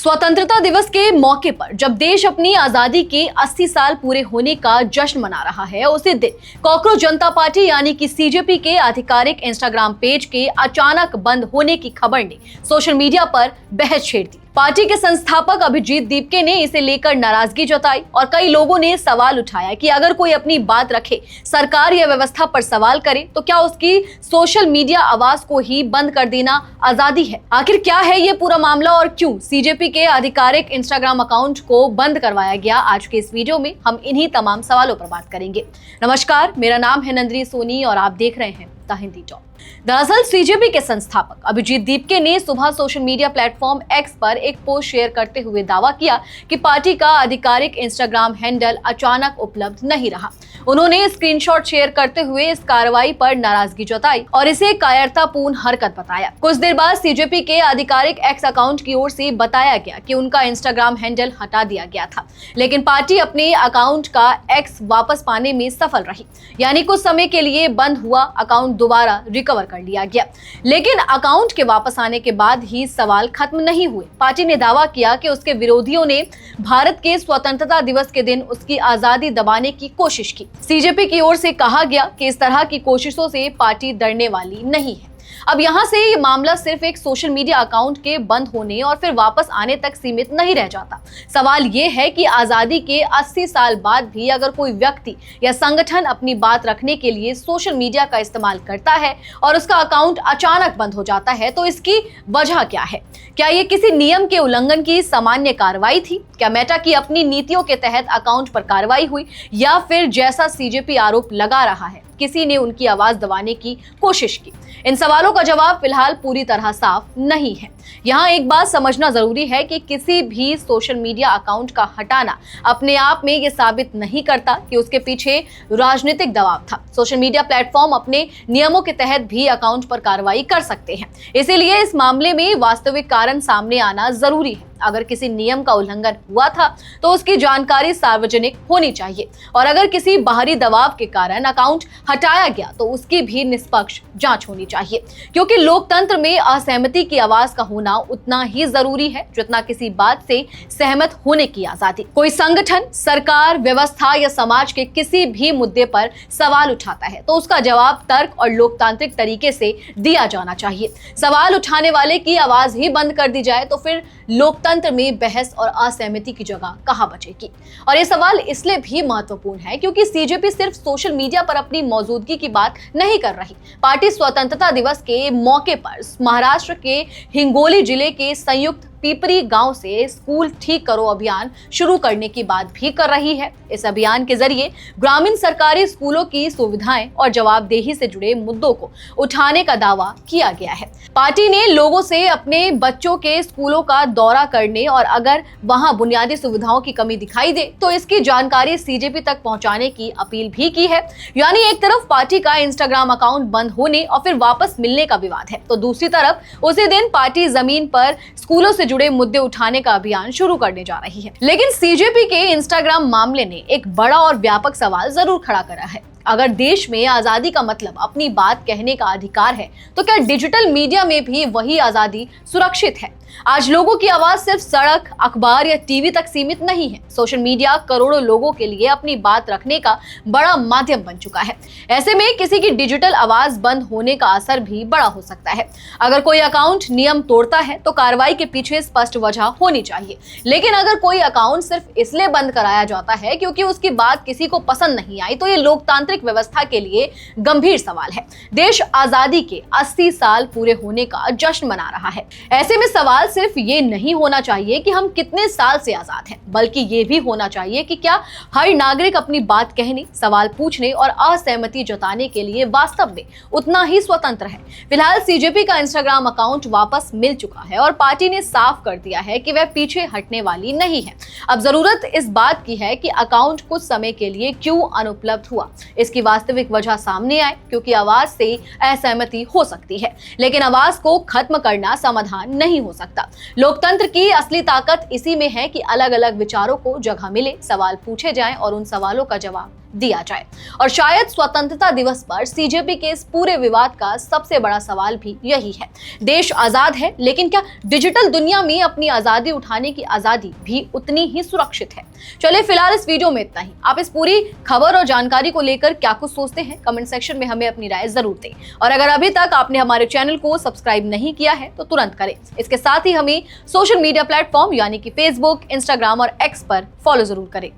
स्वतंत्रता दिवस के मौके पर जब देश अपनी आजादी के 80 साल पूरे होने का जश्न मना रहा है, उसी दिन कॉकरोच जनता पार्टी यानी कि सीजेपी के आधिकारिक इंस्टाग्राम पेज के अचानक बंद होने की खबर ने सोशल मीडिया पर बहस छेड़ दी। पार्टी के संस्थापक अभिजीत दीपके ने इसे लेकर नाराजगी जताई और कई लोगों ने सवाल उठाया कि अगर कोई अपनी बात रखे, सरकार या व्यवस्था पर सवाल करे, तो क्या उसकी सोशल मीडिया आवाज को ही बंद कर देना आजादी है? आखिर क्या है ये पूरा मामला और क्यों सीजेपी के आधिकारिक इंस्टाग्राम अकाउंट को बंद करवाया गया? आज के इस वीडियो में हम इन्हीं तमाम सवालों पर बात करेंगे। नमस्कार, मेरा नाम है नंदनी सोनी और आप देख रहे हैं द हिंदी टॉक। दरअसल सीजेपी के संस्थापक अभिजीत दीपके ने सुबह सोशल मीडिया प्लेटफॉर्म एक्स पर एक पोस्ट शेयर करते हुए दावा किया कि पार्टी का आधिकारिक इंस्टाग्राम हैंडल अचानक उपलब्ध नहीं रहा। उन्होंने स्क्रीनशॉट शेयर करते हुए इस कार्रवाई पर नाराजगी जताई और इसे कायरतापूर्ण हरकत बताया। कुछ देर बाद सीजेपी के आधिकारिक एक्स अकाउंट की ओर से बताया गया कि उनका इंस्टाग्राम हैंडल हटा दिया गया था, लेकिन पार्टी अपने अकाउंट का एक्स वापस पाने में सफल रही। यानी कुछ समय के लिए बंद हुआ अकाउंट दोबारा रिकवर कर लिया गया, लेकिन अकाउंट के वापस आने के बाद ही सवाल खत्म नहीं हुए। पार्टी ने दावा किया कि उसके विरोधियों ने भारत के स्वतंत्रता दिवस के दिन उसकी आजादी दबाने की कोशिश की। सीजेपी की ओर से कहा गया कि इस तरह की कोशिशों से पार्टी डरने वाली नहीं है। अब यहाँ से ये मामला सिर्फ एक सोशल मीडिया अकाउंट के बंद होने और फिर वापस आने तक सीमित नहीं रह जाता। सवाल ये है कि आजादी के 80 साल बाद भी अगर कोई व्यक्ति या संगठन अपनी बात रखने के लिए सोशल मीडिया का इस्तेमाल करता है और उसका अकाउंट अचानक बंद हो जाता है, तो इसकी वजह क्या है? क्या ये किसी नियम के उल्लंघन की सामान्य कार्रवाई थी? क्या मेटा की अपनी नीतियों के तहत अकाउंट पर कार्रवाई हुई, या फिर जैसा सीजेपी आरोप लगा रहा है, किसी ने उनकी आवाज दबाने की कोशिश की? इन सवालों का जवाब फिलहाल पूरी तरह साफ नहीं है। यहाँ एक बात समझना जरूरी है कि किसी भी सोशल मीडिया अकाउंट का हटाना अपने आप में ये साबित नहीं करता कि उसके पीछे राजनीतिक दबाव था। सोशल मीडिया प्लेटफॉर्म अपने नियमों के तहत भी अकाउंट पर कार्रवाई कर सकते हैं, इसीलिए इस मामले में वास्तविक कारण सामने आना जरूरी है। अगर किसी नियम का उल्लंघन हुआ था तो उसकी जानकारी सार्वजनिक होनी चाहिए, और अगर किसी बाहरी दबाव के कारण अकाउंट हटाया गया तो उसकी भी निष्पक्ष जांच होनी चाहिए, क्योंकि लोकतंत्र में असहमति की आवाज का होना उतना ही जरूरी है जितना किसी बात से सहमत होने की आजादी। कोई संगठन, सरकार, व्यवस्था या समाज के किसी भी मुद्दे पर सवाल उठाता है तो उसका जवाब तर्क और लोकतांत्रिक तरीके से दिया जाना चाहिए। सवाल उठाने वाले की आवाज ही बंद कर दी जाए तो फिर लोकतंत्र में बहस और असहमति की जगह कहां बचेगी? और ये सवाल इसलिए भी महत्वपूर्ण है क्योंकि सीजेपी सिर्फ सोशल मीडिया पर अपनी मौजूदगी की बात नहीं कर रही। पार्टी स्वतंत्रता दिवस के मौके पर महाराष्ट्र के हिंगोली जिले के संयुक्त पिपरी गांव से स्कूल ठीक करो अभियान शुरू करने की बात भी कर रही है। इस अभियान के जरिए ग्रामीण सरकारी स्कूलों की सुविधाएं और जवाबदेही से जुड़े मुद्दों को उठाने का दावा किया गया है। पार्टी ने लोगों से अपने बच्चों के स्कूलों का दौरा करने और अगर वहां बुनियादी सुविधाओं की कमी दिखाई दे तो इसकी जानकारी सीजेपी तक पहुंचाने की अपील भी की है। यानी एक तरफ पार्टी का इंस्टाग्राम अकाउंट बंद होने और फिर वापस मिलने का विवाद है, तो दूसरी तरफ उसी दिन पार्टी जमीन पर स्कूलों से जुड़े मुद्दे उठाने का अभियान शुरू करने जा रही है। लेकिन सीजेपी के इंस्टाग्राम मामले ने एक बड़ा और व्यापक सवाल जरूर खड़ा करा है। अगर देश में आजादी का मतलब अपनी बात कहने का अधिकार है, तो क्या डिजिटल मीडिया में भी वही आजादी सुरक्षित है? आज लोगों की आवाज सिर्फ सड़क, अखबार या टीवी तक सीमित नहीं है। सोशल मीडिया करोड़ों लोगों के लिए अपनी बात रखने का बड़ा माध्यम बन चुका है। ऐसे में किसी की डिजिटल आवाज बंद होने का असर भी बड़ा हो सकता है। अगर कोई अकाउंट नियम तोड़ता है तो कार्रवाई के पीछे स्पष्ट वजह होनी चाहिए, लेकिन अगर कोई अकाउंट सिर्फ इसलिए बंद कराया जाता है क्योंकि उसकी बात किसी को पसंद नहीं आई, तो ये लोकतांत्रिक व्यवस्था के लिए गंभीर सवाल है। देश आजादी के 80 साल पूरे होने का जश्न मना रहा है। ऐसे में सवाल सिर्फ ये नहीं होना चाहिए कि हम कितने साल से आजाद हैं, बल्कि ये भी होना चाहिए कि क्या हर नागरिक अपनी बात कहने, सवाल पूछने और असहमति जताने के लिए वास्तव में उतना ही स्वतंत्र है। फिलहाल सीजेपी का इंस्टाग्राम अकाउंट वापस मिल चुका है और पार्टी ने साफ कर दिया है कि वह पीछे हटने वाली नहीं है। अब जरूरत इस बात की है कि अकाउंट कुछ समय के लिए क्यों अनुपलब्ध हुआ, इसकी वास्तविक वजह सामने आए, क्योंकि आवाज से असहमति हो सकती है, लेकिन आवाज को खत्म करना समाधान नहीं हो सकता। लोकतंत्र की असली ताकत इसी में है कि अलग अलग विचारों को जगह मिले, सवाल पूछे जाएं और उन सवालों का जवाब दिया जाए। और शायद स्वतंत्रता दिवस पर सीजेपी के इस पूरे विवाद का सबसे बड़ा सवाल भी यही है। देश आजाद है, लेकिन क्या डिजिटल दुनिया में अपनी आजादी उठाने की आजादी भी उतनी ही सुरक्षित है? चलिए फिलहाल इस वीडियो में इतना ही। आप इस पूरी खबर और जानकारी को लेकर क्या कुछ सोचते हैं, कमेंट सेक्शन में हमें अपनी राय जरूर दें। और अगर अभी तक आपने हमारे चैनल को सब्सक्राइब नहीं किया है तो तुरंत करें। इसके साथ ही हमें सोशल मीडिया प्लेटफॉर्म यानी कि फेसबुक, इंस्टाग्राम और एक्स पर फॉलो जरूर करें।